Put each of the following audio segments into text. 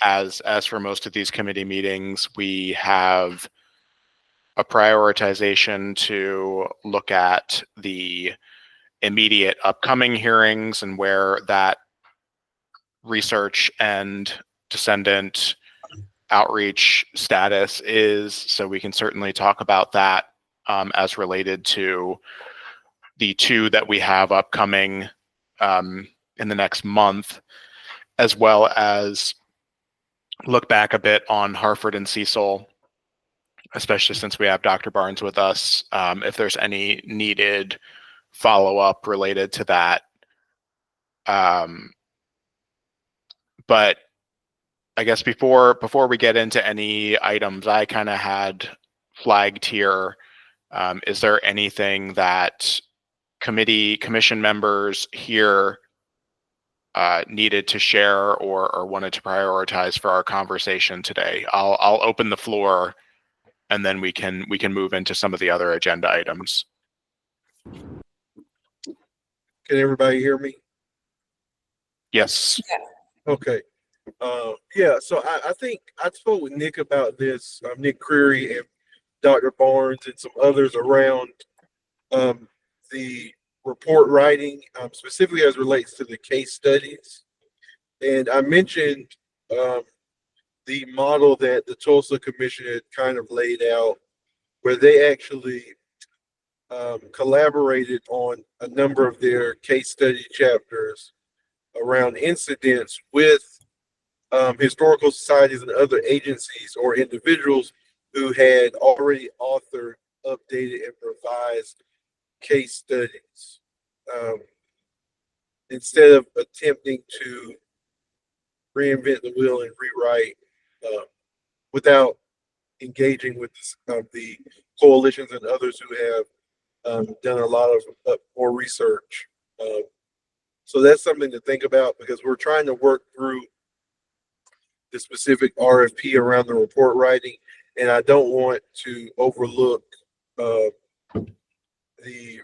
as for most of these committee meetings, we have a prioritization to look at the immediate upcoming hearings and where that research and descendant outreach status is. So we can certainly talk about that as related to the two that we have upcoming in the next month, as well as look back a bit on Harford and Cecil, especially since we have Dr. Barnes with us, if there's any needed follow-up related to that. But I guess before we get into any items I kind of had flagged here, is there anything that commission members here needed to share or wanted to prioritize for our conversation today? I'll open the floor, and then we can move into some of the other agenda items. Can everybody hear me? Yes. Okay. Yeah, so I think I spoke with Nick about this, Nick Creary and Dr. Barnes and some others around the report writing, specifically as relates to the case studies. And I mentioned the model that the Tulsa Commission had kind of laid out, where they actually collaborated on a number of their case study chapters around incidents with historical societies and other agencies or individuals who had already authored, updated, and revised case studies. Instead of attempting to reinvent the wheel and rewrite without engaging with the coalitions and others who have done a lot of more research. So that's something to think about, because we're trying to work through the specific RFP around the report writing, and I don't want to overlook the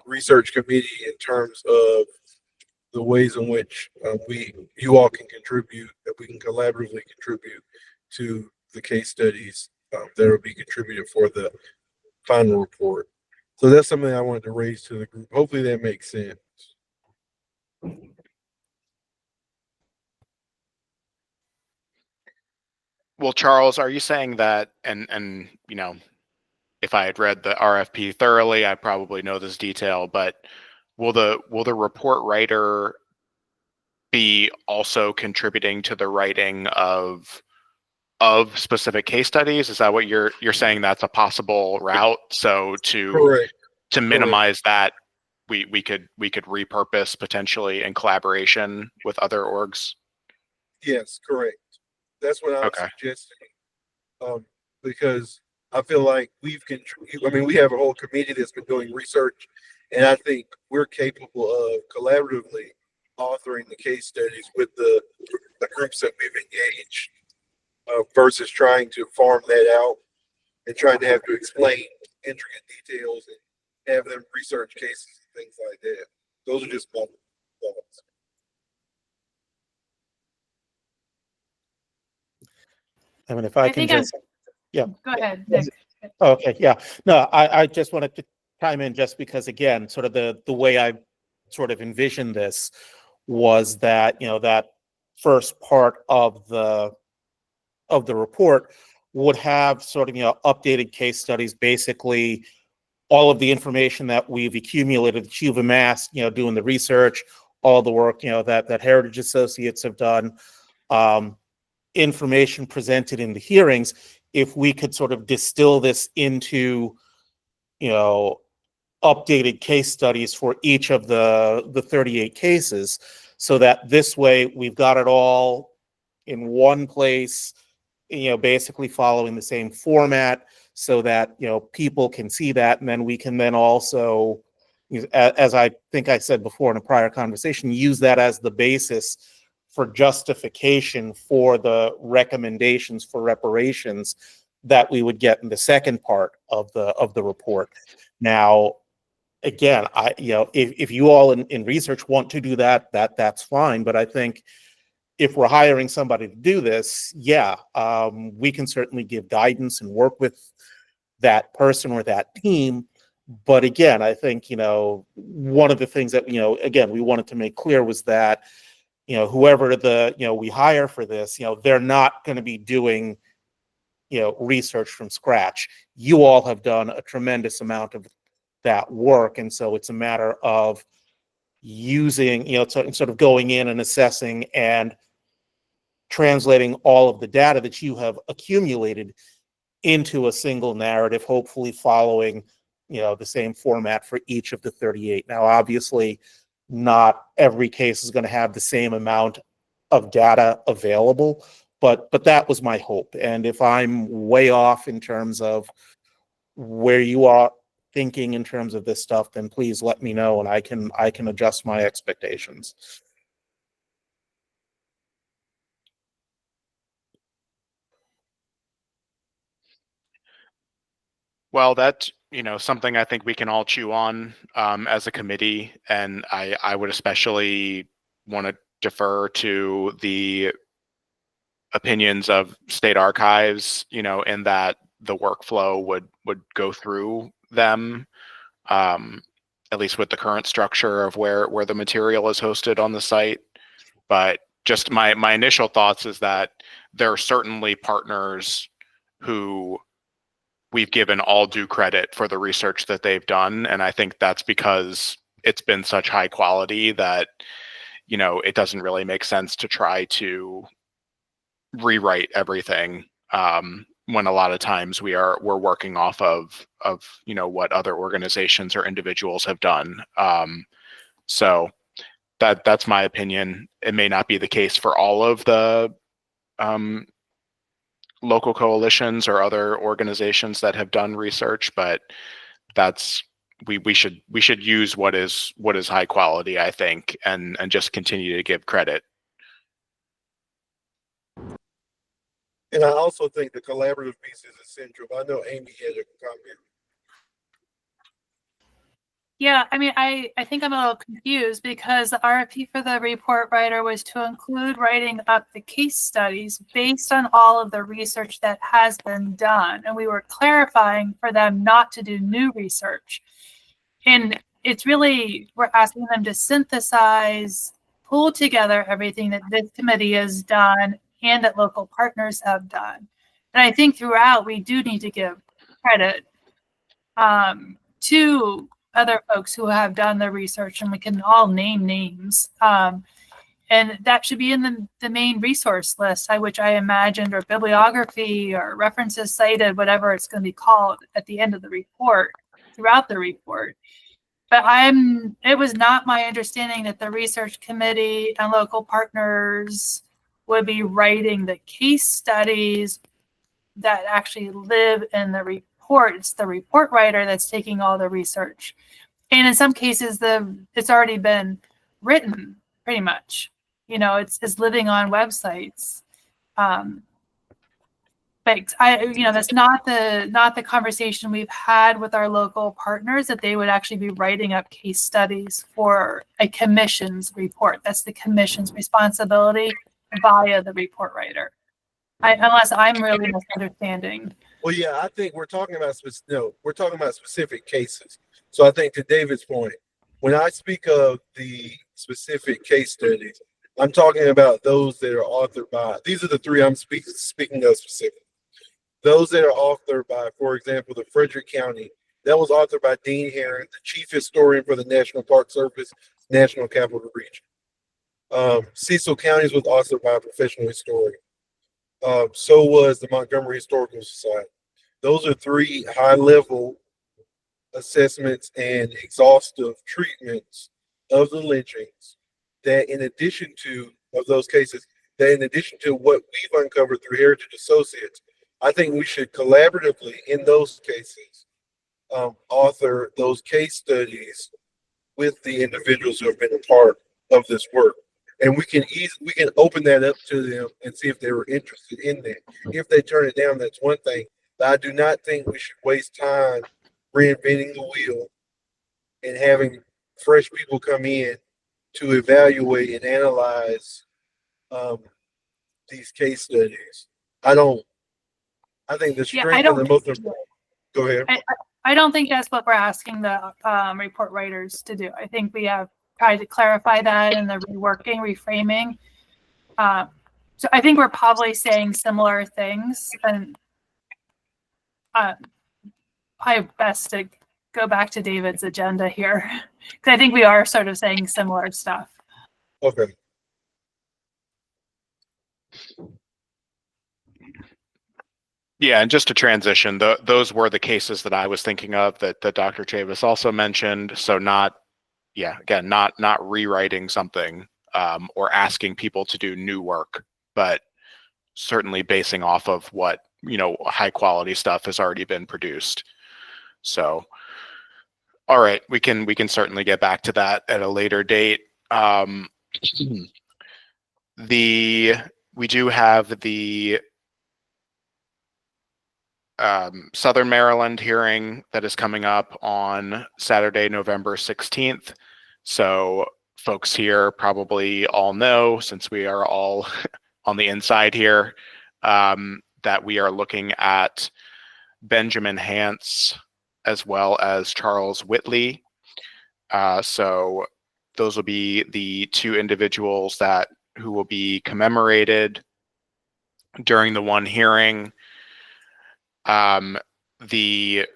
research committee in terms of the ways in which you all can contribute, that we can collaboratively contribute to the case studies that will be contributed for the final report. So that's something I wanted to raise to the group. Hopefully that makes sense. Well, Charles, are you saying that, and you know, if I had read the RFP thoroughly, I probably know this detail, but will the report writer be also contributing to the writing of specific case studies? Is that what you're saying? That's a possible route. So Correct. To minimize that, we could repurpose potentially in collaboration with other orgs. Yes, correct. That's what I'm suggesting. Because I feel like we have a whole committee that's been doing research, and I think we're capable of collaboratively authoring the case studies with the groups that we've engaged, versus trying to farm that out and trying to have to explain intricate details and have them research cases and things like that. Those are just my thoughts. I mean, if I can just, yeah. Go ahead, Nick. Okay, yeah. No, I just wanted to chime in just because, again, sort of the way I sort of envisioned this was that, you know, that first part of the report would have sort of, you know, updated case studies, basically all of the information that we've accumulated, that you've amassed, you know, doing the research, all the work, you know, that Heritage Associates have done, information presented in the hearings. If we could sort of distill this into, you know, updated case studies for each of the 38 cases, so that this way we've got it all in one place, you know, basically following the same format, so that, you know, people can see that, and then we can then also, as I think I said before in a prior conversation, use that as the basis for justification for the recommendations for reparations that we would get in the second part of the report. Now, again, if you all in research want to do that, that's fine. But I think, if we're hiring somebody to do this, yeah, we can certainly give guidance and work with that person or that team. But again, I think, one of the things that, again, we wanted to make clear was that, whoever we hire for this, they're not going to be doing, research from scratch. You all have done a tremendous amount of that work. And so it's a matter of using, sort of going in and assessing and translating all of the data that you have accumulated into a single narrative, hopefully following, the same format for each of the 38. Now, obviously, not every case is going to have the same amount of data available, but that was my hope. And if I'm way off in terms of where you are thinking in terms of this stuff, then please let me know, and I can adjust my expectations. Well, that's, something I think we can all chew on as a committee. And I would especially want to defer to the opinions of state archives, in that the workflow would go through them, at least with the current structure of where the material is hosted on the site. But just my initial thoughts is that there are certainly partners who we've given all due credit for the research that they've done. And I think that's because it's been such high quality that, it doesn't really make sense to try to rewrite everything, when a lot of times we're working off of what other organizations or individuals have done. So that's my opinion. It may not be the case for all of the local coalitions or other organizations that have done research, but that's we should use what is high quality, I think, and just continue to give credit. And I also think the collaborative piece is essential. I know Amy had a comment. Yeah, I mean, I think I'm a little confused because the RFP for the report writer was to include writing up the case studies based on all of the research that has been done. And we were clarifying for them not to do new research. And it's really, we're asking them to synthesize, pull together everything that this committee has done and that local partners have done. And I think throughout, we do need to give credit to other folks who have done the research, and we can all name names. And that should be in the main resource list, which I imagined, or bibliography or references cited, whatever it's going to be called at the end of the report, throughout the report. But it was not my understanding that the research committee and local partners would be writing the case studies that actually live in the report. It's the report writer that's taking all the research. And in some cases, it's already been written pretty much. It's living on websites. But that's not the conversation we've had with our local partners, that they would actually be writing up case studies for a commission's report. That's the commission's responsibility via the report writer. Unless I'm really misunderstanding. Well, yeah, I think we're talking about specific cases. So I think to David's point, when I speak of the specific case studies, I'm talking about those that are authored by. These are the three I'm speaking of specifically. Those that are authored by, for example, the Frederick County, that was authored by Dean Herron, the chief historian for the National Park Service, National Capital Region. Cecil County was authored by a professional historian. So was the Montgomery Historical Society. Those are three high-level assessments and exhaustive treatments of the lynchings that, in addition to what we've uncovered through Heritage Associates, I think we should collaboratively, in those cases, author those case studies with the individuals who have been a part of this work. And we can open that up to them and see if they were interested in that. If they turn it down, that's one thing. But I do not think we should waste time reinventing the wheel and having fresh people come in to evaluate and analyze these case studies. I think the Yeah, strength and the most important. Go ahead. I don't think that's what we're asking the report writers to do. I think we have tried to clarify that in the reworking, reframing. So I think we're probably saying similar things, and probably best to go back to David's agenda here, because I think we are sort of saying similar stuff. Okay. Yeah, and just to transition, those were the cases that I was thinking of that Dr. Chavis also mentioned. So not rewriting something or asking people to do new work, but certainly basing off of what, high quality stuff has already been produced. So, all right, we can certainly get back to that at a later date. We do have the Southern Maryland hearing that is coming up on Saturday, November 16th. So folks here probably all know, since we are all on the inside here, that we are looking at Benjamin Hance as well as Charles Whitley. So those will be the two individuals who will be commemorated during the one hearing. It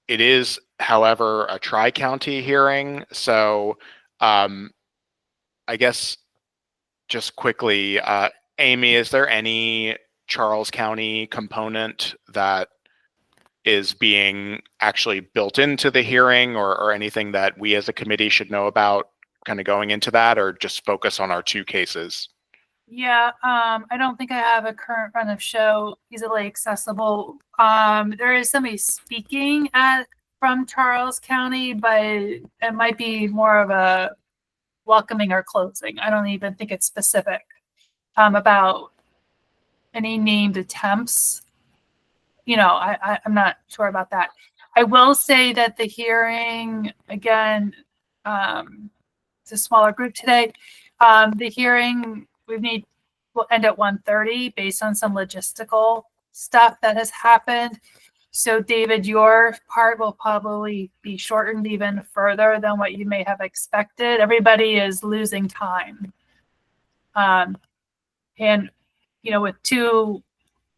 is, however, a tri-county hearing. So I guess just quickly, Amy, is there any Charles County component that is being actually built into the hearing, or anything that we as a committee should know about kind of going into that, or just focus on our two cases? Yeah, I don't think I have a current run of show easily accessible. There is somebody speaking from Charles County, but it might be more of a welcoming or closing. I don't even think it's specific about any named attempts. I'm not sure about that. I will say that the hearing, again, it's a smaller group today. The hearing will end at 1:30 based on some logistical stuff that has happened. So David, your part will probably be shortened even further than what you may have expected. Everybody is losing time. And, with two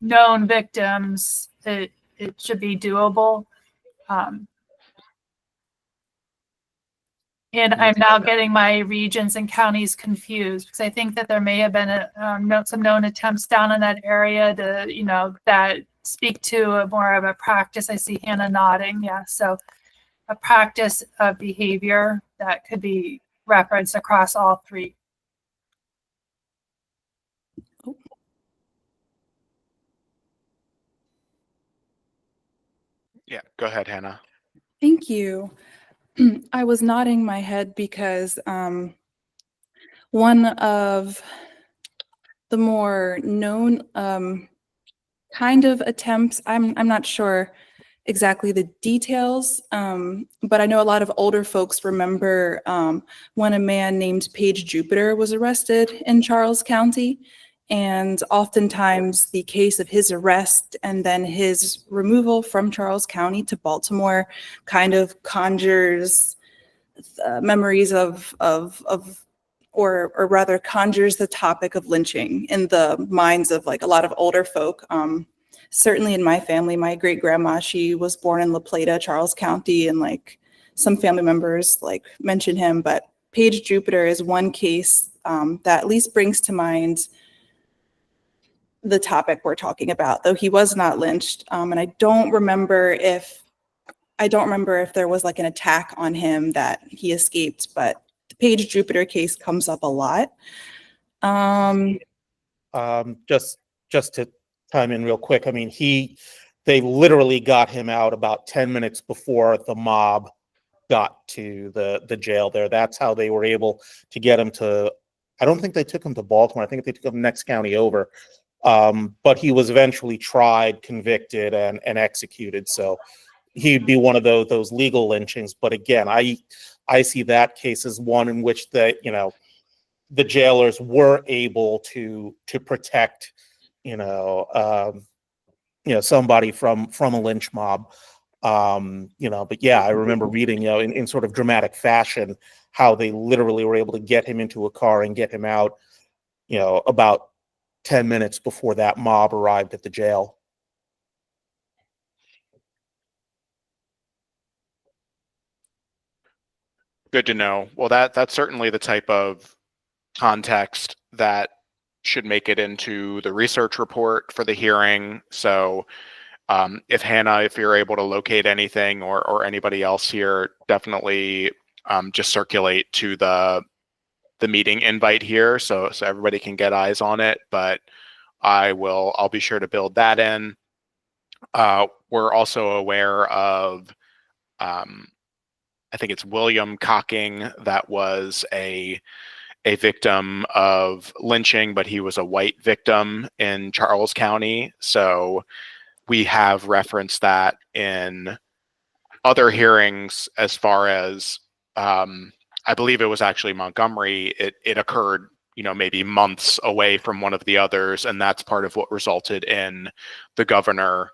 known victims, it should be doable. And I'm now getting my regions and counties confused, because I think that there may have been some known attempts down in that area to, that speak to more of a practice. I see Hannah nodding. Yeah. So a practice of behavior that could be referenced across all three. Yeah, go ahead, Hannah. Thank you. I was nodding my head because one of the more known kind of attempts, I'm not sure exactly the details, but I know a lot of older folks remember when a man named Page Jupiter was arrested in Charles County. And oftentimes the case of his arrest and then his removal from Charles County to Baltimore kind of conjures memories or rather conjures the topic of lynching in the minds of like a lot of older folk. Certainly in my family, my great grandma, she was born in La Plata, Charles County, and like some family members like mention him, but Page Jupiter is one case that at least brings to mind the topic we're talking about, though he was not lynched. And I don't remember if there was like an attack on him that he escaped, but the Page Jupiter case comes up a lot. Just to chime in real quick. I mean, they literally got him out about 10 minutes before the mob got to the jail there. That's how they were able to get him to, I don't think they took him to Baltimore. I think they took him next county over. But he was eventually tried, convicted, and executed. So he'd be one of those legal lynchings. But again, I see that case as one in which the jailers were able to protect, somebody from a lynch mob. But yeah, I remember reading, in sort of dramatic fashion, how they literally were able to get him into a car and get him out, about 10 minutes before that mob arrived at the jail. Good to know. Well, that's certainly the type of context that should make it into the research report for the hearing. So if Hannah, if you're able to locate anything, or anybody else here, definitely just circulate to the meeting invite here, so everybody can get eyes on it. But I'll be sure to build that in. We're also aware of, I think it's William Cocking, that was a victim of lynching, but he was a white victim in Charles County. So we have referenced that in other hearings. As far as, I believe it was actually Montgomery, it occurred, maybe months away from one of the others, and that's part of what resulted in the governor,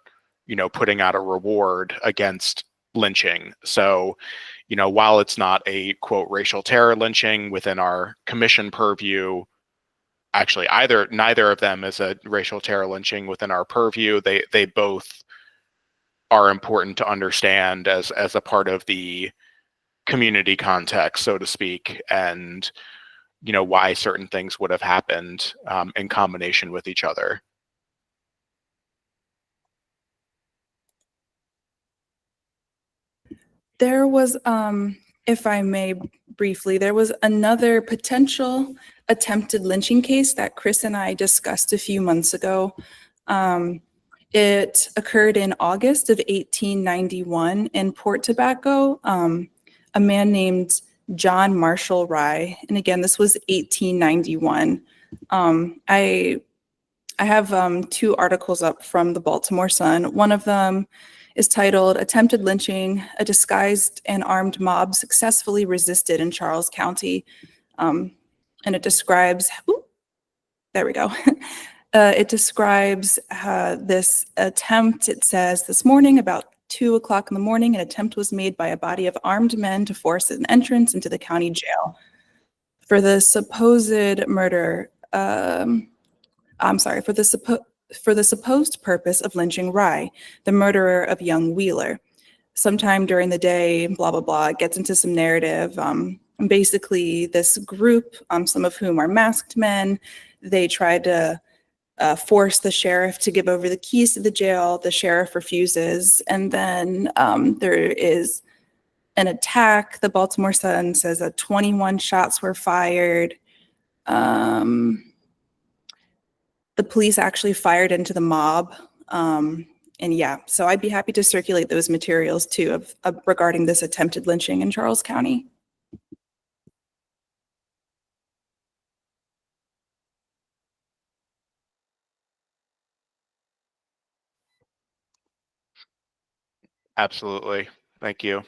putting out a reward against lynching. So, while it's not a quote racial terror lynching within our commission purview, actually neither of them is a racial terror lynching within our purview. They both are important to understand as a part of the community context, so to speak, and why certain things would have happened in combination with each other. There was, if I may briefly, there was another potential attempted lynching case that Chris and I discussed a few months ago. It occurred in August of 1891 in Port Tobacco. A man named John Marshall Rye, and again, this was 1891. I have two articles up from the Baltimore Sun. One of them is titled "Attempted Lynching: A Disguised and Armed Mob Successfully Resisted in Charles County," and it describes. There we go. It describes this attempt. It says, "This morning, about 2:00 in the morning, an attempt was made by a body of armed men to force an entrance into the county jail for the supposed murder. For the supposed purpose of lynching Rye, the murderer of young Wheeler. Sometime during the day, blah, blah, blah, it gets into some narrative. Basically, this group, some of whom are masked men, they tried to force the sheriff to give over the keys to the jail. The sheriff refuses. And then there is an attack. The Baltimore Sun says that 21 shots were fired. The police actually fired into the mob. And yeah, so I'd be happy to circulate those materials too of regarding this attempted lynching in Charles County. Absolutely. Thank you.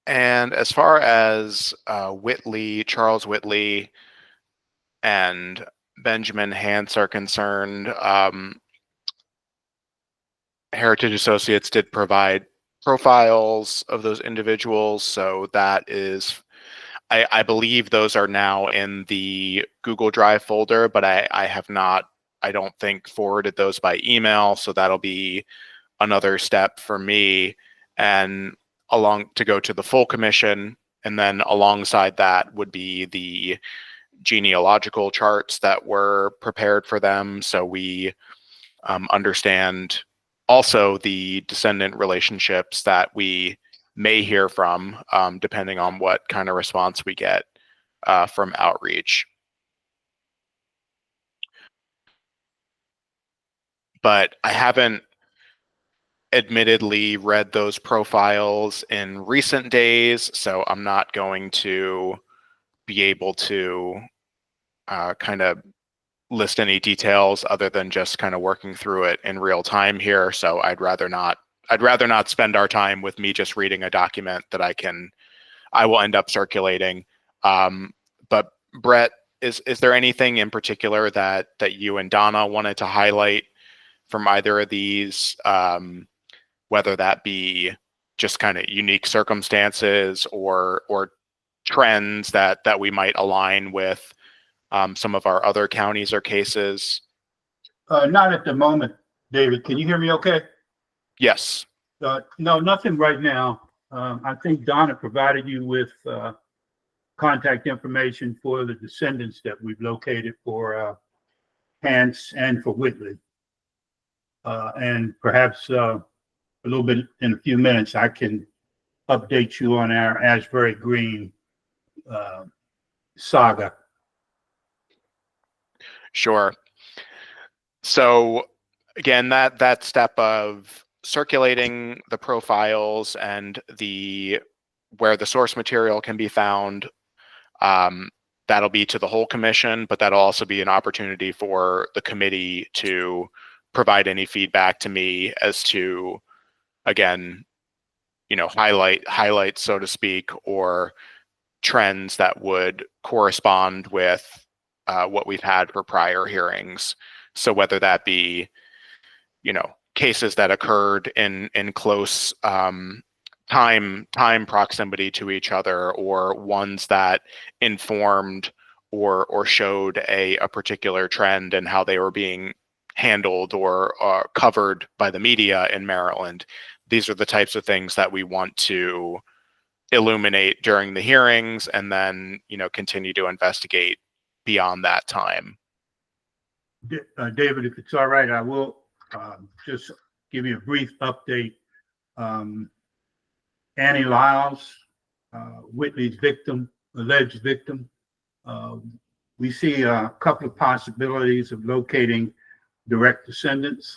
And as far as Charles Whitley and Benjamin Hance are concerned, Heritage Associates did provide profiles of those individuals. So that is, I believe those are now in the Google Drive folder, but I have not, I don't think, forwarded those by email. So that'll be another step for me, and to go to the full commission. And then alongside that would be the genealogical charts that were prepared for them. So we understand also the descendant relationships that we may hear from, depending on what kind of response we get from outreach. But I haven't admittedly read those profiles in recent days, so I'm not going to be able to kind of list any details other than just kind of working through it in real time here. So I'd rather not spend our time with me just reading a document that I can I will end up circulating. But Brett, is there anything in particular that you and Donna wanted to highlight from either of these, whether that be just kind of unique circumstances or trends that we might align with some of our other counties or cases? Not at the moment, David. Can you hear me okay? Yes. No, nothing right now. I think Donna provided you with contact information for the descendants that we've located for Hance and for Whitley. And perhaps a little bit in a few minutes, I can update you on our Ashbury Green saga. Sure. So again, that step of circulating the profiles and where the source material can be found, that'll be to the whole commission, but that'll also be an opportunity for the committee to provide any feedback to me as to, again, highlights, so to speak, or trends that would correspond with what we've had for prior hearings. So whether that be, cases that occurred in close time proximity to each other, or ones that informed or showed a particular trend and how they were being handled or covered by the media in Maryland. These are the types of things that we want to illuminate during the hearings, and then continue to investigate beyond that time. David, if it's all right, I will just give you a brief update. Annie Lyles, Whitley's alleged victim. We see a couple of possibilities of locating direct descendants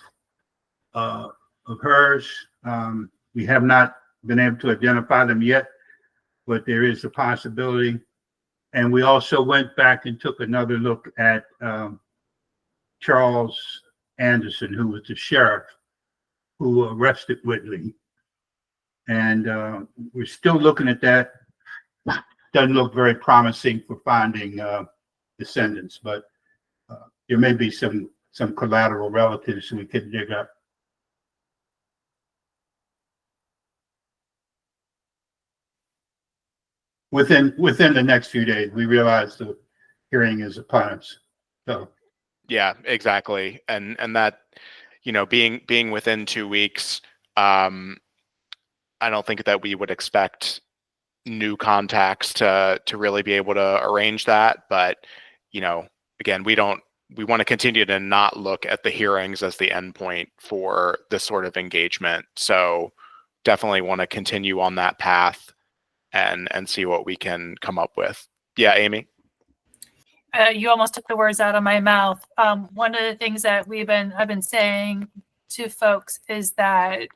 of hers. We have not been able to identify them yet, but there is a possibility. And we also went back and took another look at Charles Anderson, who was the sheriff who arrested Whitley. And we're still looking at that. Doesn't look very promising for finding descendants, but there may be some collateral relatives we could dig up. Within the next few days, we realize the hearing is upon us. So yeah, exactly. And that, being within 2 weeks, I don't think that we would expect new contacts to really be able to arrange that. But, again, we want to continue to not look at the hearings as the endpoint for this sort of engagement. So definitely want to continue on that path and see what we can come up with. Yeah, Amy? You almost took the words out of my mouth. One of the things that I've been saying to folks is that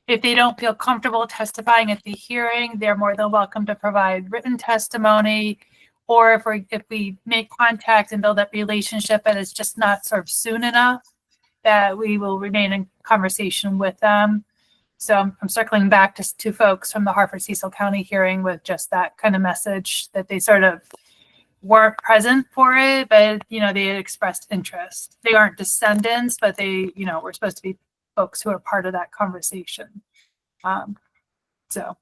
if they don't feel comfortable testifying at the hearing, they're more than welcome to provide written testimony. Or if we make contact and build that relationship and it's just not sort of soon enough, that we will remain in conversation with them. So I'm circling back to folks from the Hartford-Cecil County hearing with just that kind of message, that they sort of weren't present for it, but they had expressed interest. They aren't descendants, but they were supposed to be folks who are part of that conversation. So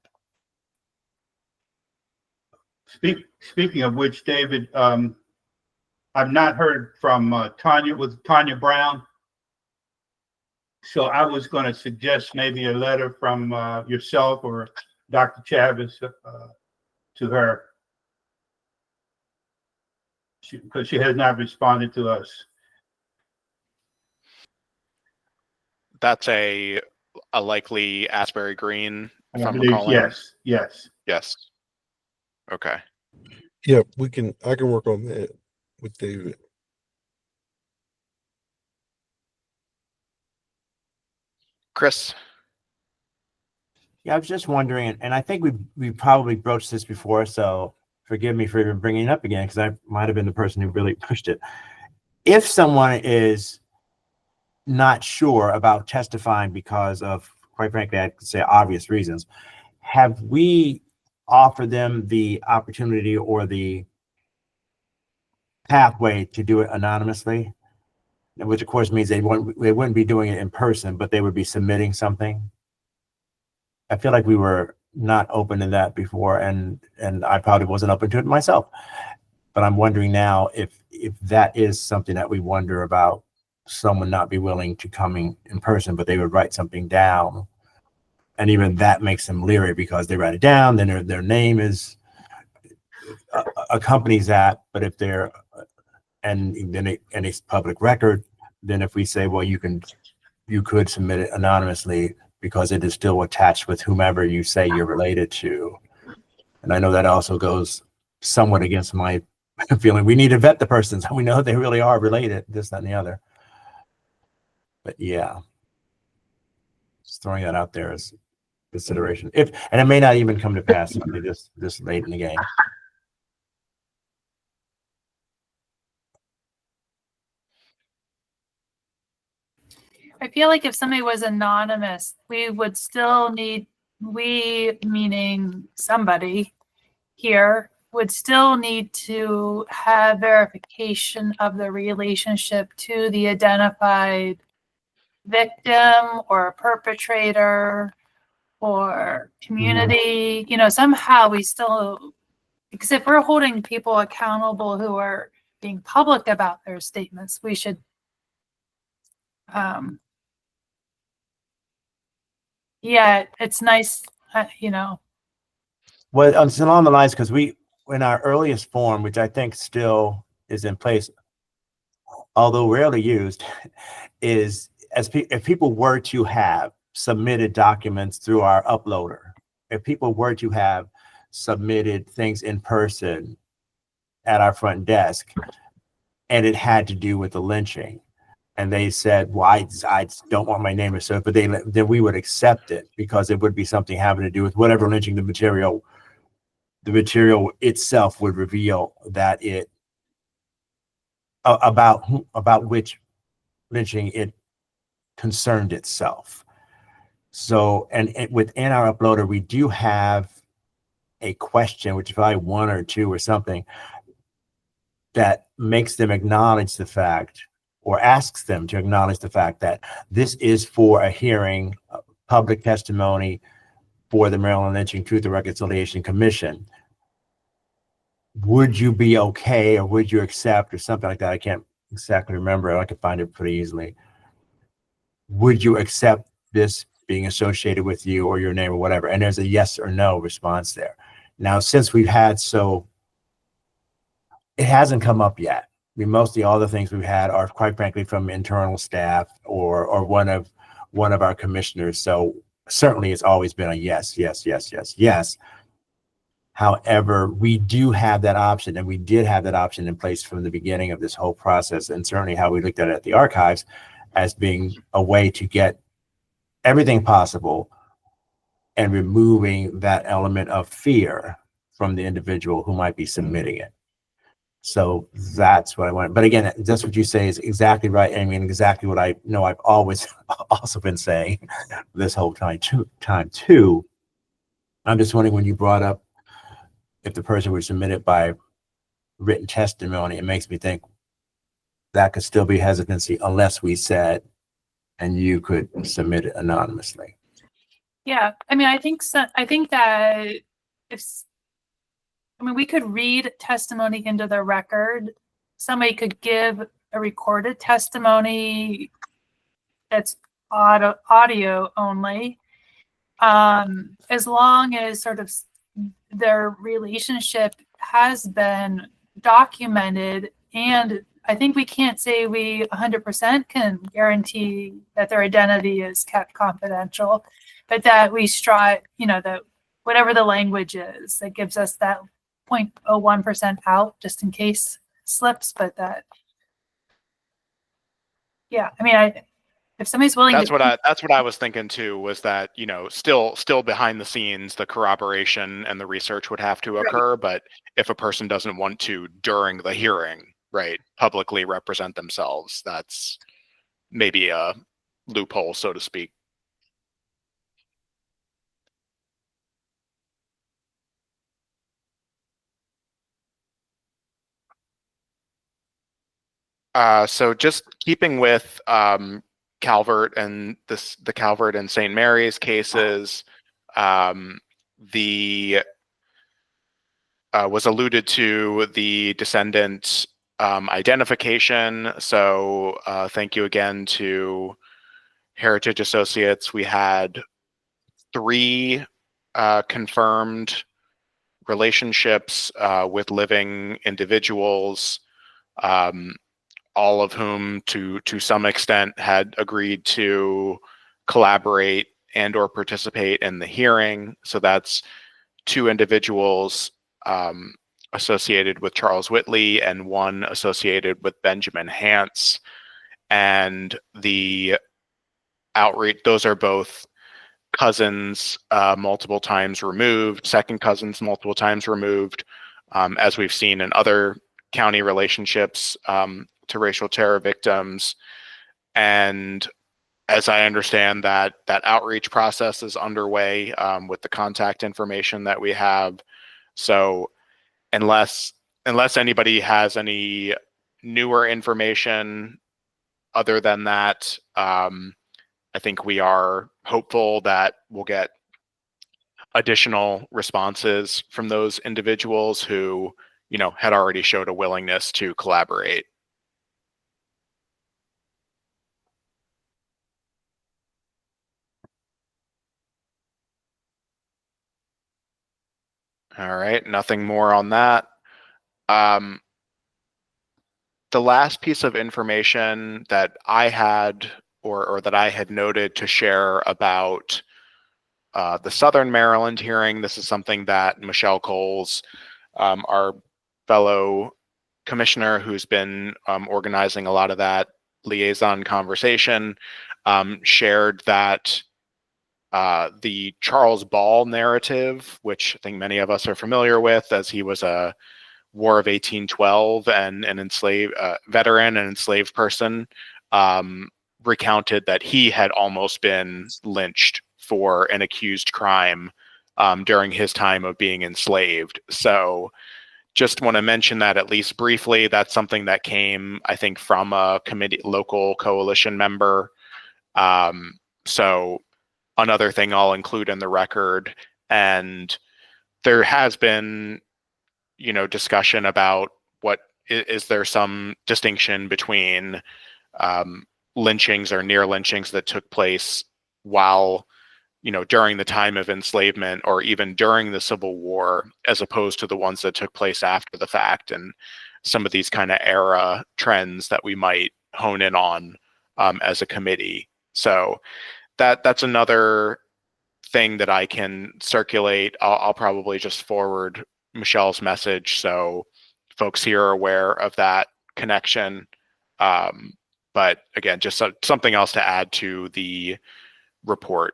speaking of which, David, I've not heard from Tanya Brown. So I was going to suggest maybe a letter from yourself or Dr. Chavez to her, because she has not responded to us. That's a likely Asbury Green, if I'm believe, recalling. Yes. Okay. Yeah, I can work on that with David. Chris? Yeah, I was just wondering, and I think we probably broached this before, so forgive me for even bringing it up again, because I might have been the person who really pushed it. If someone is not sure about testifying because of, quite frankly, I could say obvious reasons, have we offered them the opportunity or the pathway to do it anonymously? Which of course means they wouldn't be doing it in person, but they would be submitting something. I feel like we were not open to that before, and I probably wasn't open to it myself. But I'm wondering now if that is something that we wonder about, someone not be willing to coming in person, but they would write something down. And even that makes them leery because they write it down, then their name is accompanies that. But if they're and it's public record, then if we say, well, you could submit it anonymously because it is still attached with whomever you say you're related to. And I know that also goes somewhat against my feeling. We need to vet the persons. We know they really are related, this, that, and the other. But yeah, just throwing that out there as consideration. And it may not even come to pass this late in the game. I feel like if somebody was anonymous, we would still need, we meaning somebody here, would still need to have verification of the relationship to the identified victim or perpetrator or community. You know, somehow we still, because if we're holding people accountable who are being public about their statements, we should yeah, it's nice, you know. Well, it's along the lines because we, in our earliest form, which I think still is in place, although rarely used, is if people were to have submitted documents through our uploader, if people were to have submitted things in person at our front desk, and it had to do with the lynching, and they said, well, I don't want my name associated, but then we would accept it because it would be something having to do with whatever lynching the material itself would reveal that it about which lynching it concerned itself. So, and within our uploader, we do have a question, which is probably one or two or something, that makes them acknowledge the fact, or asks them to acknowledge the fact that this is for a hearing, public testimony for the Maryland Lynching Truth and Reconciliation Commission. Would you be okay, or would you accept, or something like that? I can't exactly remember. I could find it pretty easily. Would you accept this being associated with you or your name or whatever? And there's a yes or no response there. Now, since we've had it hasn't come up yet. I mean, mostly all the things we've had are, quite frankly, from internal staff or one of our commissioners. So certainly it's always been a yes, yes, yes, yes, yes. However, we do have that option, and we did have that option in place from the beginning of this whole process, and certainly how we looked at it at the archives as being a way to get everything possible and removing that element of fear from the individual who might be submitting it. So that's what I want. But again, that's what you say is exactly right. I mean, exactly what I know I've always also been saying this whole time too. I'm just wondering, when you brought up if the person would submit it by written testimony, it makes me think that could still be hesitancy unless we said, and you could submit it anonymously. Yeah, I mean, I think so. I think that we could read testimony into the record. Somebody could give a recorded testimony that's audio only, as long as sort of their relationship has been documented. And I think we can't say we 100% can guarantee that their identity is kept confidential, but that we strive, you know, that whatever the language is, that gives us that 0.01% out just in case slips. But that, yeah, I mean, if somebody's willing that's what I was thinking too, was that, you know, still behind the scenes, the corroboration and the research would have to occur. Right. But if a person doesn't want to during the hearing, right, publicly represent themselves, that's maybe a loophole, so to speak. So just keeping with Calvert and the Calvert and St. Mary's cases, the was alluded to the descendant identification. So thank you again to Heritage Associates. We had 3 confirmed relationships with living individuals, all of whom to some extent had agreed to collaborate and or participate in the hearing. So that's 2 individuals associated with Charles Whitley and 1 associated with Benjamin Hance. And the outreach, those are both cousins multiple times removed, second cousins multiple times removed, as we've seen in other county relationships to racial terror victims. And as I understand that outreach process is underway with the contact information that we have. So unless anybody has any newer information other than that, I think we are hopeful that we'll get additional responses from those individuals who, had already showed a willingness to collaborate. All right, nothing more on that. The last piece of information that I had or that I had noted to share about the Southern Maryland hearing, this is something that Michelle Coles, our fellow commissioner who's been organizing a lot of that liaison conversation, shared that the Charles Ball narrative, which I think many of us are familiar with, as he was a War of 1812 and an enslaved veteran and enslaved person, recounted that he had almost been lynched for an accused crime during his time of being enslaved. So just want to mention that at least briefly. That's something that came, I think, from a local coalition member. So another thing I'll include in the record. And there has been, discussion about what is there some distinction between lynchings or near lynchings that took place while, during the time of enslavement or even during the Civil War, as opposed to the ones that took place after the fact, and some of these kind of era trends that we might hone in on as a committee. So that's another thing that I can circulate. I'll probably just forward Michelle's message so folks here are aware of that connection. But again, just something else to add to the report.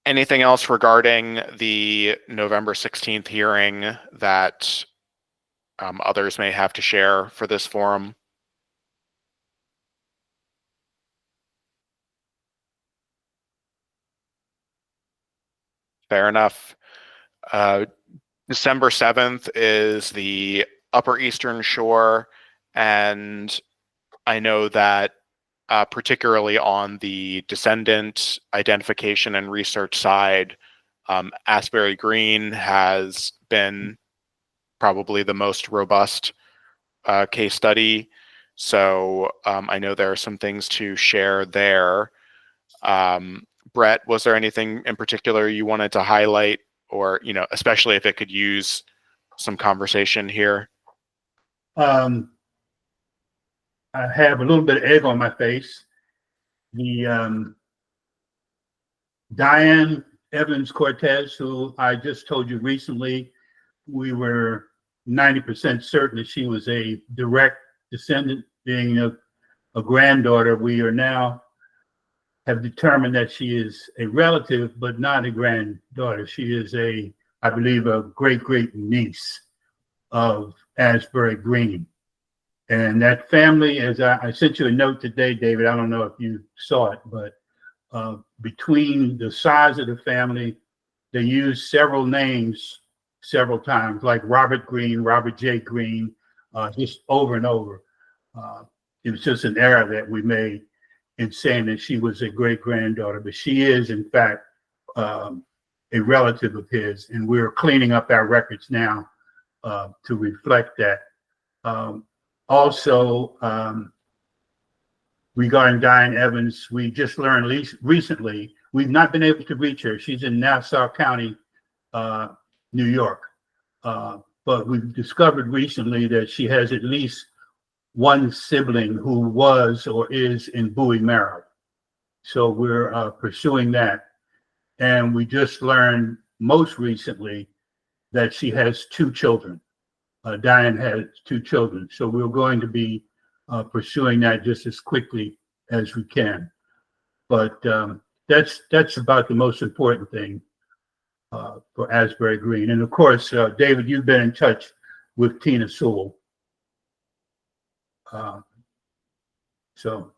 Anything else regarding the November 16th hearing that others may have to share for this forum? Fair enough. December 7th is the Upper Eastern Shore, and I know that particularly on the descendant identification and research side, Asbury Green has been probably the most robust case study. So I know there are some things to share there. Brett, was there anything in particular you wanted to highlight, or, especially if it could use some conversation here? I have a little bit of egg on my face. The Diane Evans Cortez, who I just told you recently, we were 90% certain that she was a direct descendant, being a granddaughter. We are now have determined that she is a relative, but not a granddaughter. She is I believe, a great niece of Asbury Green. And that family, as I sent you a note today, David, I don't know if you saw it, but between the size of the family, they used several names several times, like Robert Green, Robert J. Green, just over and over. It was just an error that we made in saying that she was a great granddaughter, but she is, in fact, a relative of his, and we're cleaning up our records now to reflect that. Also, regarding Diane Evans, we just learned recently, we've not been able to reach her. She's in Nassau County, New York. But we've discovered recently that she has at least one sibling who was or is in Bowie, Maryland. So we're pursuing that. And we just learned most recently that she has 2 children. Diane has 2 children. So we're going to be pursuing that just as quickly as we can. But that's about the most important thing for Asbury Green. And of course, David, you've been in touch with Tina Sewell. So.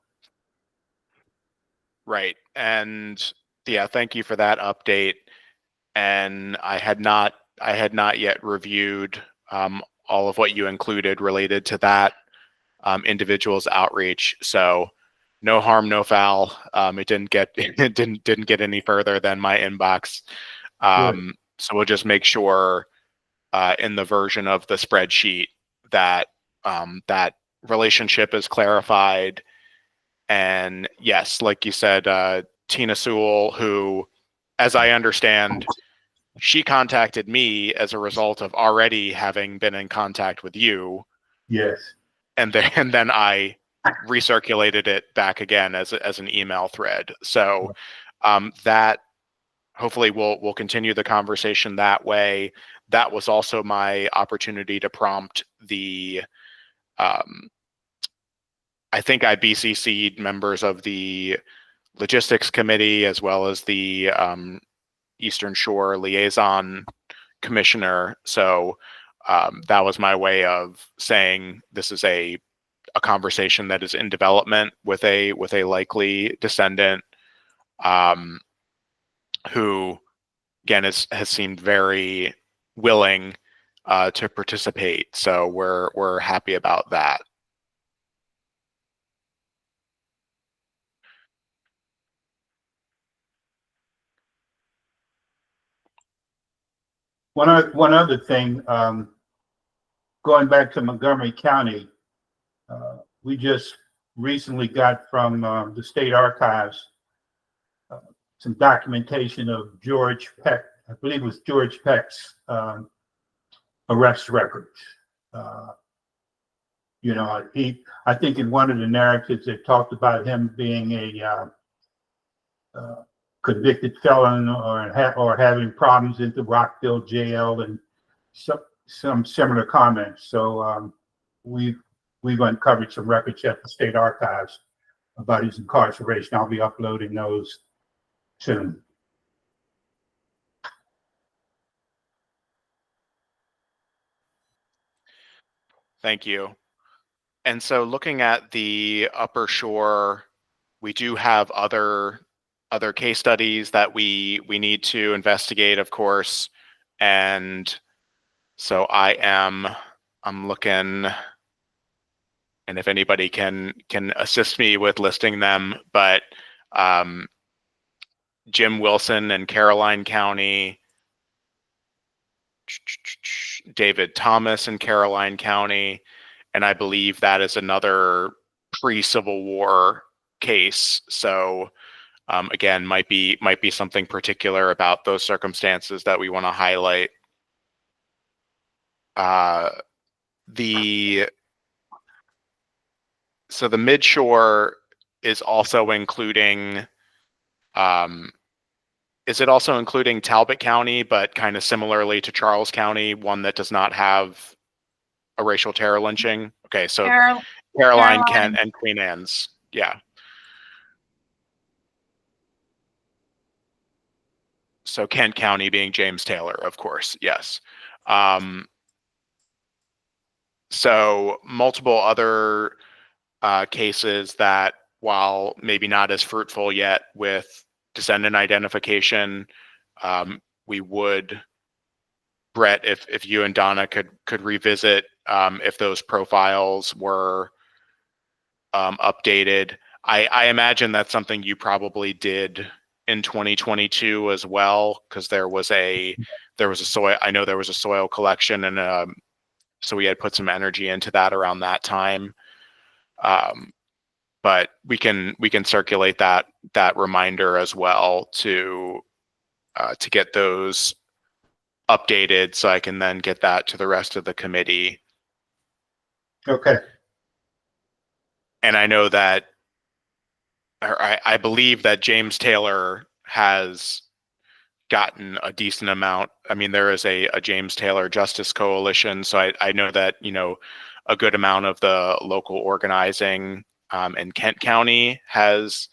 Right. And yeah, thank you for that update. And I had not yet reviewed all of what you included related to that individual's outreach. So no harm, no foul. It didn't get any further than my inbox. So we'll just make sure in the version of the spreadsheet that that relationship is clarified. And yes, like you said, Tina Sewell, who, as I understand, she contacted me as a result of already having been in contact with you. Yes. And then I recirculated it back again as an email thread. So that hopefully we'll continue the conversation that way. That was also my opportunity to prompt the I think I BCC'd members of the logistics committee as well as the Eastern Shore liaison commissioner. So that was my way of saying this is a conversation that is in development with a likely descendant who again has seemed very willing to participate. So we're happy about that. One other thing, going back to Montgomery County, we just recently got from the state archives some documentation of George Peck. I believe it was George Peck's arrest records. I think in one of the narratives they talked about him being a convicted felon or having problems at the Rockville jail and some similar comments. So we've uncovered some records at the state archives about his incarceration. I'll be uploading those soon. Thank you. And so looking at the Upper Shore, we do have other case studies that we need to investigate, of course. And so I'm looking, and if anybody can assist me with listing them, but Jim Wilson in Caroline County, David Thomas in Caroline County, and I believe that is another pre-Civil War case. So again, might be something particular about those circumstances that we want to highlight. So the Midshore is also including, is it also including Talbot County, but kind of similarly to Charles County, one that does not have a racial terror lynching? Okay, so Caroline, Kent, and Queen Anne's. Yeah. So Kent County being James Taylor, of course. Yes. So multiple other cases that, while maybe not as fruitful yet with descendant identification, we would, Brett, if you and Donna could revisit if those profiles were updated. I imagine that's something you probably did in 2022 as well, because there was a soil, I know there was a soil collection, and so we had put some energy into that around that time. But we can circulate that reminder as well to get those updated, so I can then get that to the rest of the committee. Okay. And I know that, or I believe that James Taylor has gotten a decent amount. I mean, there is a James Taylor Justice Coalition, so I know that, you know, a good amount of the local organizing in Kent County has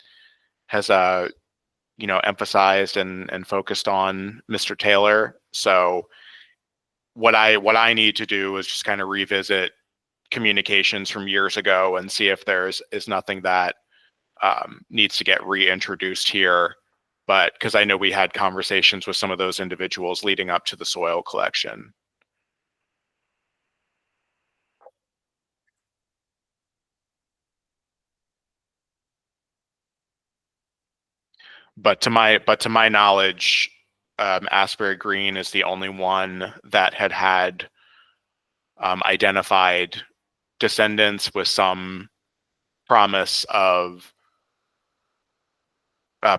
you know, emphasized and focused on Mr. Taylor. So what I need to do is just kind of revisit communications from years ago and see if is nothing that needs to get reintroduced here. But because I know we had conversations with some of those individuals leading up to the soil collection. But to my knowledge, Asbury Green is the only one that had identified descendants with some promise of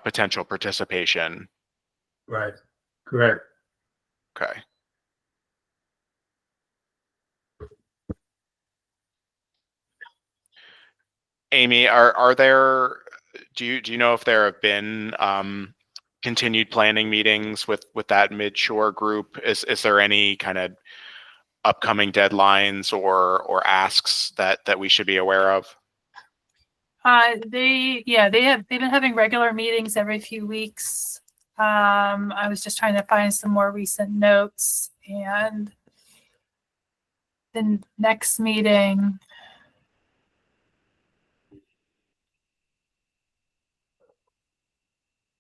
potential participation. Right. Correct. Okay. Amy, are there, do you know if there have been continued planning meetings with that Midshore group? Is there any kind of upcoming deadlines or asks that we should be aware of? They've been having regular meetings every few weeks. I was just trying to find some more recent notes, and the next meeting,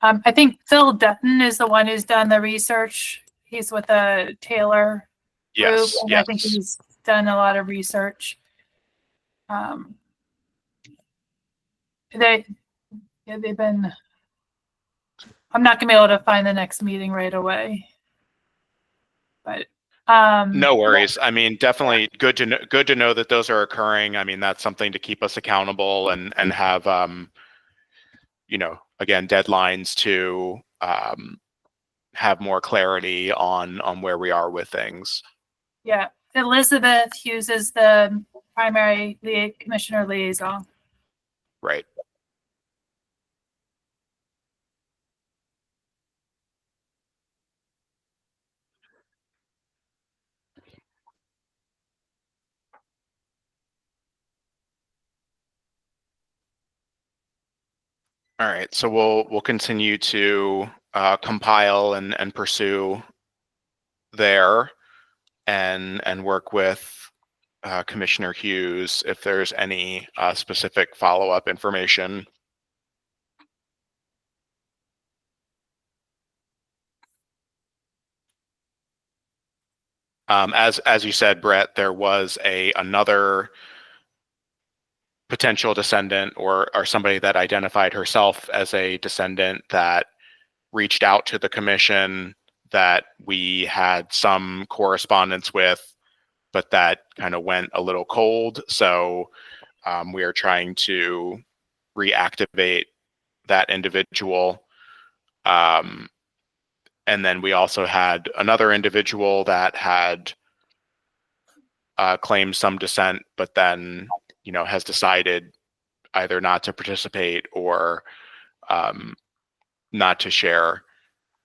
I think Phil Dutton is the one who's done the research. He's with the Taylor group, Yes, and yes. I think he's done a lot of research. They've been. I'm not gonna be able to find the next meeting right away, but no worries. I mean, definitely good to know that those are occurring. I mean, that's something to keep us accountable and have you know, again, deadlines to have more clarity on where we are with things. Yeah, Elizabeth Hughes is the primary commissioner liaison. Right. All right, so we'll continue to compile and pursue there, and work with Commissioner Hughes if there's any specific follow-up information. As you said, Brett, there was another potential descendant or somebody that identified herself as a descendant that reached out to the commission that we had some correspondence with, but that kind of went a little cold. So we are trying to reactivate that individual. And then we also had another individual that had claimed some descent, but then, you know, has decided either not to participate or not to share.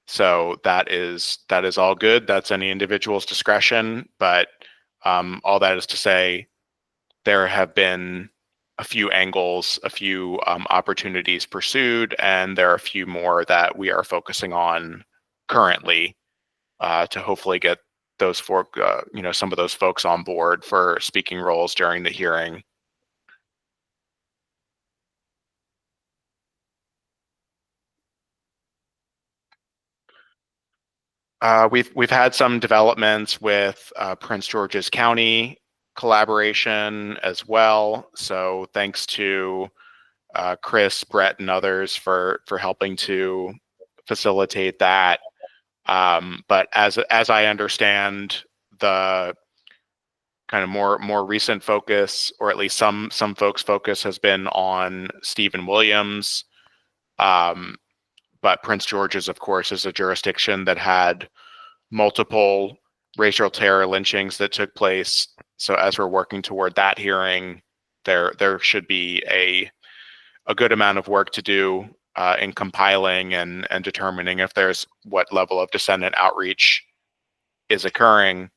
So that is all good. That's any individual's discretion. But all that is to say, there have been a few angles, a few opportunities pursued, and there are a few more that we are focusing on currently to hopefully get those some of those folks on board for speaking roles during the hearing. We've had some developments with Prince George's County collaboration as well. So thanks to Chris, Brett, and others for helping to facilitate that. But as I understand, the kind of more recent focus, or at least some folks' focus, has been on Stephen Williams. But Prince George's, of course, is a jurisdiction that had multiple racial terror lynchings that took place. So as we're working toward that hearing, there should be a good amount of work to do in compiling and determining if there's what level of descendant outreach is occurring.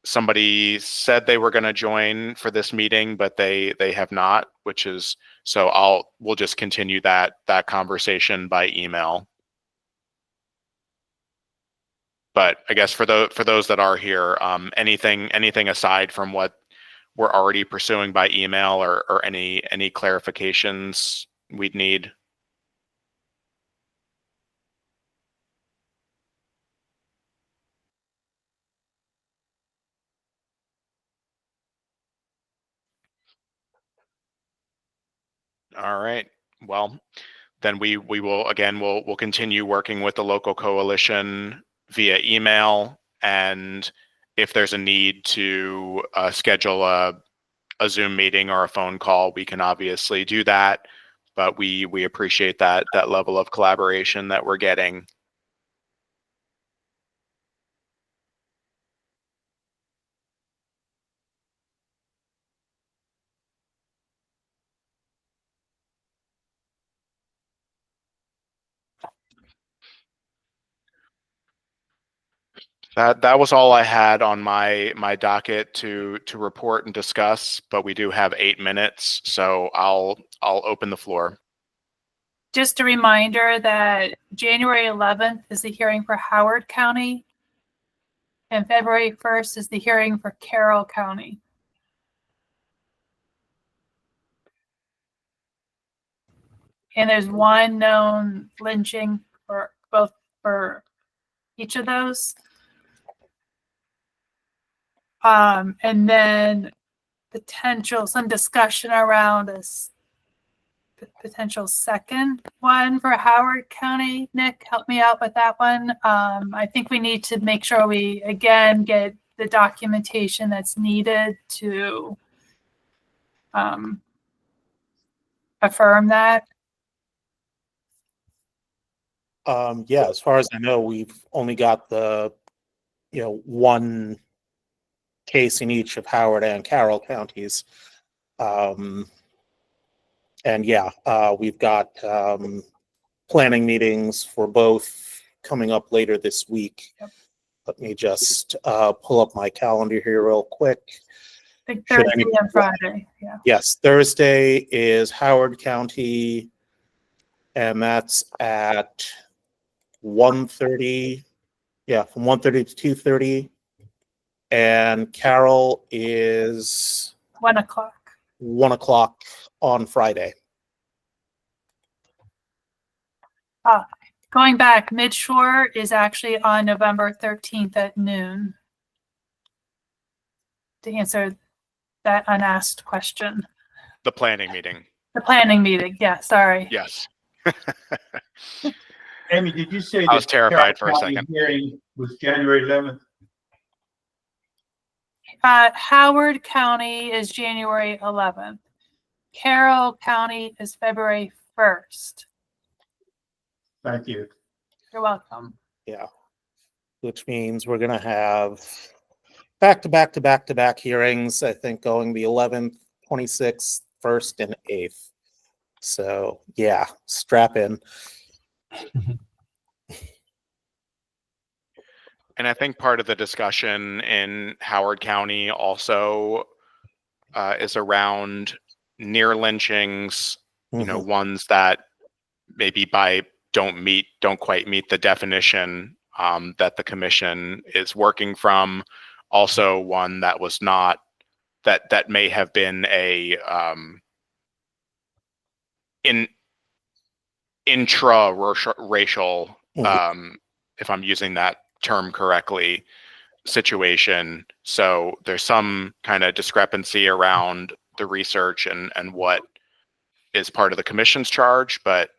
Somebody said they were going to join for this meeting, but they have not, which is, so we'll just continue that conversation by email. But I guess for those that are here, anything aside from what we're already pursuing by email, or any clarifications we'd need? All right. Well, then we will, again, we'll continue working with the local coalition via email, and if there's a need to schedule a Zoom meeting or a phone call, we can obviously do that. But we appreciate that level of collaboration that we're getting. That was all I had on my docket to report and discuss, but we do have 8 minutes, so I'll open the floor. Just a reminder that January 11th is the hearing for Howard County, and February 1st is the hearing for Carroll County. And there's one known lynching for each of those. And then some discussion around this potential second one for Howard County. Nick, help me out with that one. I think we need to make sure we, again, get the documentation that's needed to affirm that. Yeah, as far as I know, we've only got the, one case in each of Howard and Carroll counties. And yeah, we've got planning meetings for both coming up later this week. Yep. Let me just pull up my calendar here real quick. I think Thursday and Friday. Yeah. Yes, Thursday is Howard County, and that's at 1:30. Yeah, from 1:30 to 2:30. And Carroll is 1 o'clock. 1 o'clock on Friday. Going back, Midshore is actually on November 13th at noon. To answer that unasked question. The planning meeting. The planning meeting. Yeah, sorry. Yes. Amy, did you say I was terrified for a County second. Hearing was January 11th? Howard County is January 11th. Carroll County is February 1st. Thank you. You're welcome. Yeah, which means we're going to have back-to-back hearings, I think, going the 11th, 26th, 1st, and 8th. So, yeah, strap in. And I think part of the discussion in Howard County also is around near lynchings, ones that maybe don't quite meet the definition. that the commission is working from. Also, one that was not that may have been a intra-racial, if I'm using that term correctly, situation. So there's some kind of discrepancy around the research and what is part of the commission's charge, but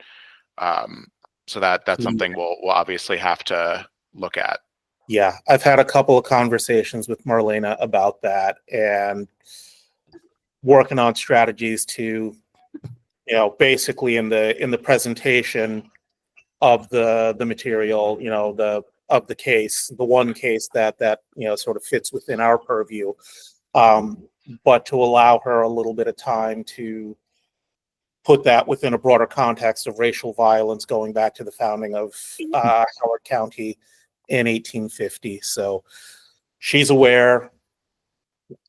so that's something we'll obviously have to look at. Yeah, I've had a couple of conversations with Marlena about that and working on strategies to, basically in the presentation of the material, of the case, the one case that sort of fits within our purview, but to allow her a little bit of time to put that within a broader context of racial violence going back to the founding of Howard County in 1850. So she's aware,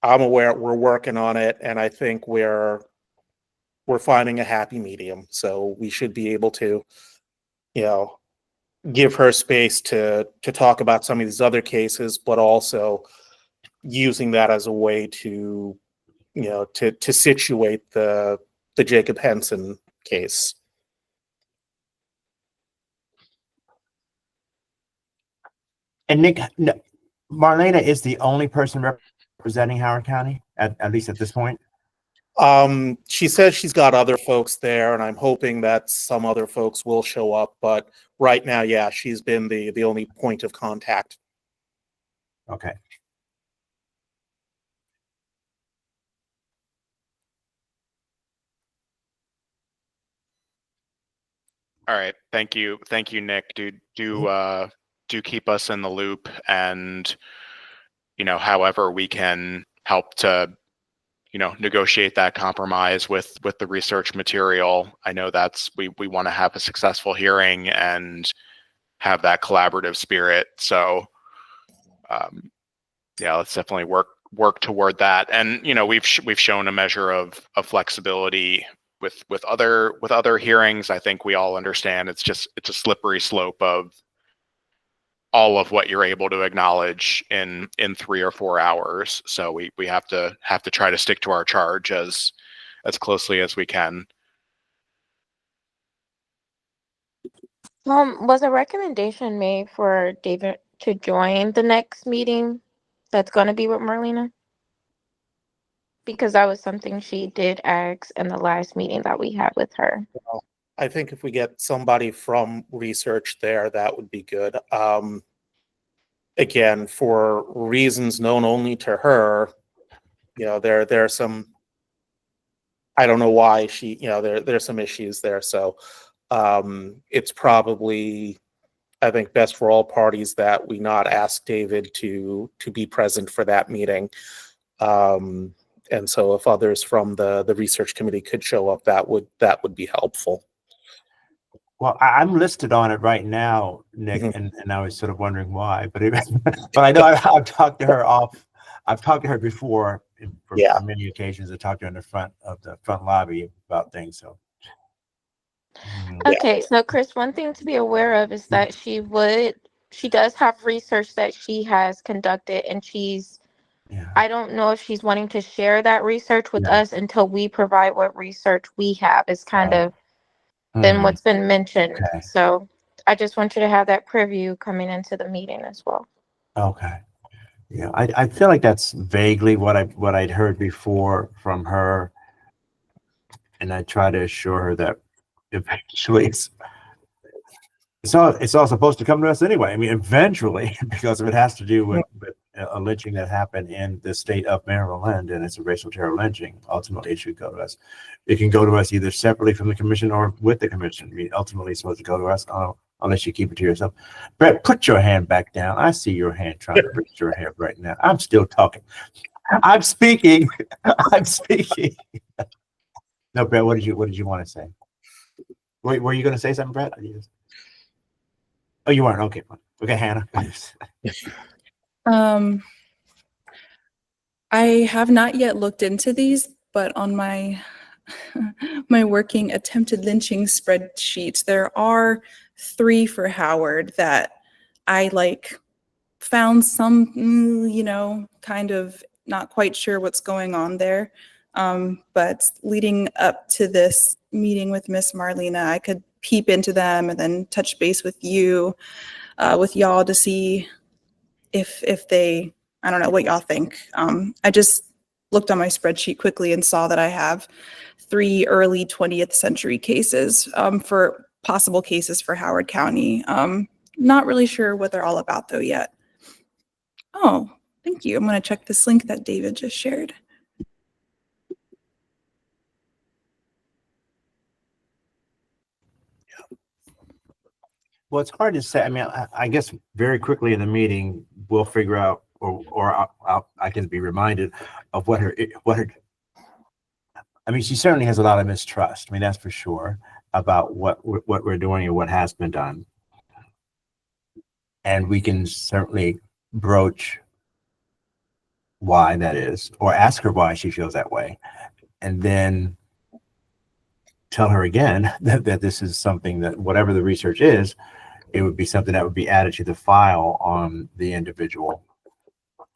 I'm aware, we're working on it, and I think we're finding a happy medium. So we should be able to, give her space to talk about some of these other cases, but also using that as a way to, to situate the Jacob Henson case. And Nick, Marlena is the only person representing Howard County, at least at this point? She says she's got other folks there, and I'm hoping that some other folks will show up. But right now, yeah, she's been the only point of contact. Okay. All right. Thank you, Nick. Do keep us in the loop, and however we can help to negotiate that compromise with the research material. I know we want to have a successful hearing and have that collaborative spirit. So yeah, let's definitely work toward that. And we've shown a measure of flexibility with other hearings. I think we all understand it's a slippery slope of all of what you're able to acknowledge in 3 or 4 hours. So we have to try to stick to our charge as closely as we can. Was a recommendation made for David to join the next meeting that's going to be with Marlena? Because that was something she did ask in the last meeting that we had with her. I think if we get somebody from research there, that would be good. Again, for reasons known only to her, there are some, I don't know why she, there's some issues there. So it's probably, I think, best for all parties that we not ask David to be present for that meeting. And so if others from the research committee could show up, that would be helpful. Well, I'm listed on it right now, Nick, and I was sort of wondering why, but I know I've talked to her I've talked to her before for many occasions. I talked to her in the front lobby about things. So. Okay, so Chris, one thing to be aware of is that she does have research that she has conducted, and I don't know if she's wanting to share that research with us until we provide what research we have. Is kind of than what's been mentioned. Okay. So I just want you to have that preview coming into the meeting as well. Okay. Yeah, I feel like that's vaguely what I'd heard before from her, and I try to assure her that eventually it's all supposed to come to us anyway. I mean, eventually, because if it has to do with a lynching that happened in the state of Maryland, and it's a racial terror lynching, ultimately it should go to us. It can go to us either separately from the commission or with the commission. I mean, ultimately it's supposed to go to us, unless you keep it to yourself. Brett, put your hand back down. I see your hand trying to reach your head right now. I'm still talking. I'm speaking. I'm speaking. No, Brett, what did you want to say? Were you going to say something, Brett? Oh, you weren't. Okay, fine. Okay, Hannah. I have not yet looked into these, but on my working attempted lynching spreadsheet, there are 3 for Howard that I like found some, kind of not quite sure what's going on there. But leading up to this meeting with Miss Marlena, I could peep into them and then touch base with you, with y'all to see if they, I don't know what y'all think. I just looked on my spreadsheet quickly and saw that I have 3 early 20th century cases for possible cases for Howard County. Not really sure what they're all about though yet. Oh, thank you. I'm going to check this link that David just shared. Well, it's hard to say. I mean, I guess very quickly in the meeting, we'll figure out, or I can be reminded of what her. I mean, she certainly has a lot of mistrust. I mean, that's for sure about what we're doing and what has been done, and we can certainly broach why that is, or ask her why she feels that way, and then tell her again that this is something that whatever the research is, it would be something that would be added to the file on the individual.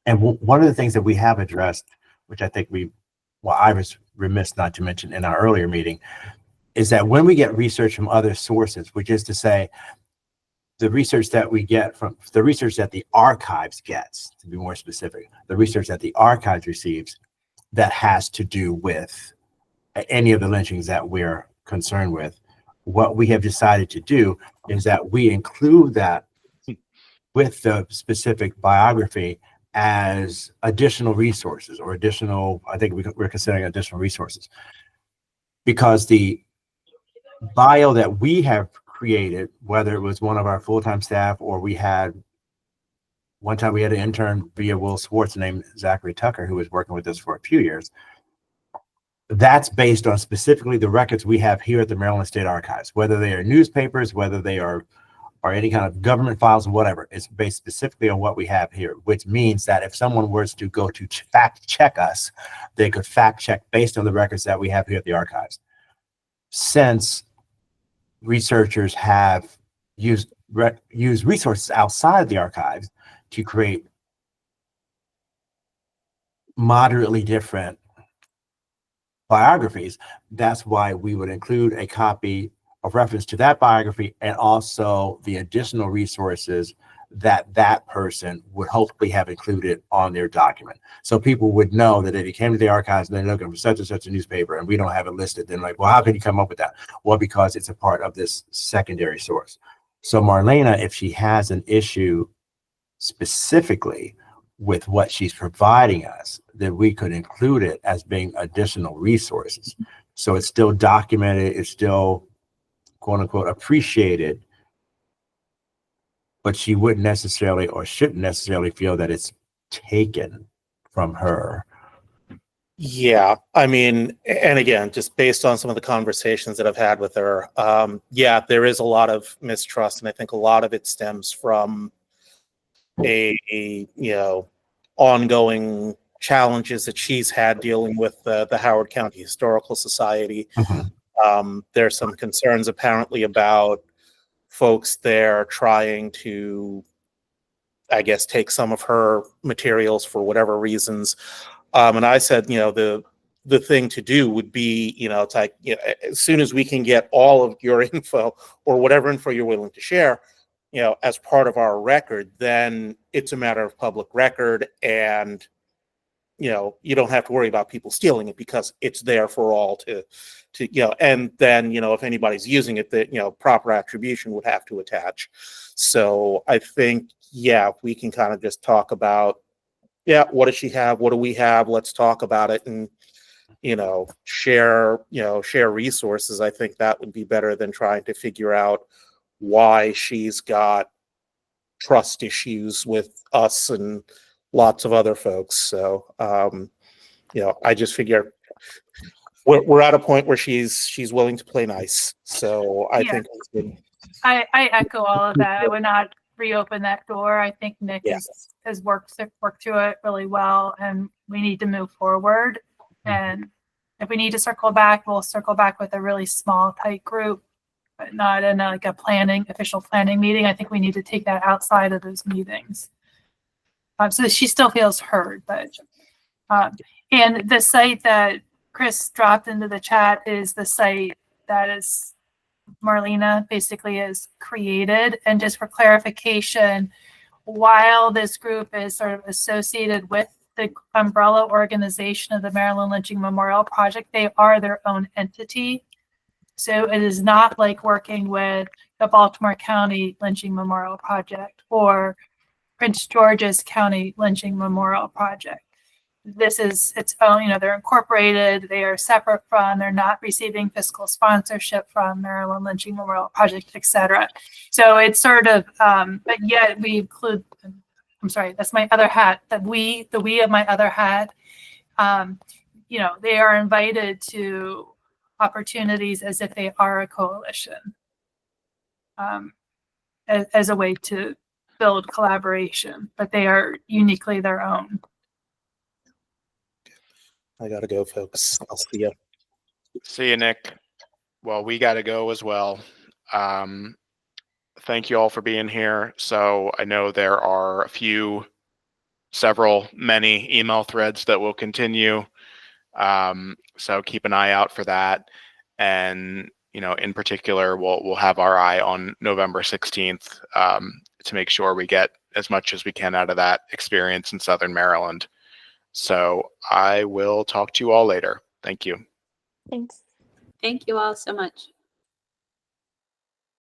And one of the things that we have addressed, which I think I was remiss not to mention in our earlier meeting, is that when we get research from other sources, which is to say, the research that we get from the research that the archives gets, to be more specific, the research that the archives receives that has to do with any of the lynchings that we're concerned with, what we have decided to do is that we include that with the specific biography as additional resources or additional, I think we're considering additional resources, because the bio that we have created, whether it was one of our full-time staff or one time we had an intern via Will Swartz named Zachary Tucker, who was working with us for a few years. That's based on specifically the records we have here at the Maryland State Archives, whether they are newspapers, whether they are any kind of government files or whatever. It's based specifically on what we have here, which means that if someone was to go to fact check us, they could fact check based on the records that we have here at the archives. Since researchers have used resources outside the archives to create moderately different biographies, that's why we would include a copy of reference to that biography and also the additional resources that that person would hopefully have included on their document. So people would know that if you came to the archives and they're looking for such and such a newspaper and we don't have it listed, then like, well, how can you come up with that? Well, because it's a part of this secondary source. So Marlena, if she has an issue specifically with what she's providing us, then we could include it as being additional resources. So it's still documented, it's still quote unquote appreciated, but she wouldn't necessarily or shouldn't necessarily feel that it's taken from her. Yeah, I mean, and again, just based on some of the conversations that I've had with her, yeah, there is a lot of mistrust, and I think a lot of it stems from ongoing challenges that she's had dealing with the Howard County Historical Society. Mm-hmm. There's some concerns apparently about folks there trying to, I guess, take some of her materials for whatever reasons. And I said, the thing to do would be, it's like, as soon as we can get all of your info or whatever info you're willing to share, as part of our record, then it's a matter of public record, and you don't have to worry about people stealing it because it's there for all to and then if anybody's using it, that proper attribution would have to attach. So I think we can kind of just talk about what does she have, what do we have, let's talk about it, and share resources. I think that would be better than trying to figure out why she's got trust issues with us and lots of other folks. So I just figure we're at a point where she's willing to play nice. So I think it's good. I echo all of that. I would not reopen that door. I think Nick has worked through it really well, and we need to move forward. And if we need to circle back, we'll circle back with a really small, tight group but not in like a official planning meeting. I think we need to take that outside of those meetings. So she still feels heard, but, and the site that Chris dropped into the chat is the site that is Marlena basically is created. And just for clarification, while this group is sort of associated with the umbrella organization of the Maryland Lynching Memorial Project, they are their own entity. So it is not like working with the Baltimore County Lynching Memorial Project or Prince George's County Lynching Memorial Project. This is its own, they're incorporated, they are separate from, they're not receiving fiscal sponsorship from Maryland Lynching Memorial Project, et cetera. So it's sort of, but yet we include, I'm sorry, that's my other hat, the we of my other hat, they are invited to opportunities as if they are a coalition, as a way to build collaboration, but they are uniquely their own. I gotta go, folks. I'll see you. See you, Nick. Well, we got to go as well. Thank you all for being here. So I know there are many email threads that will continue. So keep an eye out for that. And, in particular, we'll have our eye on November 16th to make sure we get as much as we can out of that experience in Southern Maryland. So I will talk to you all later. Thank you. Thanks. Thank you all so much.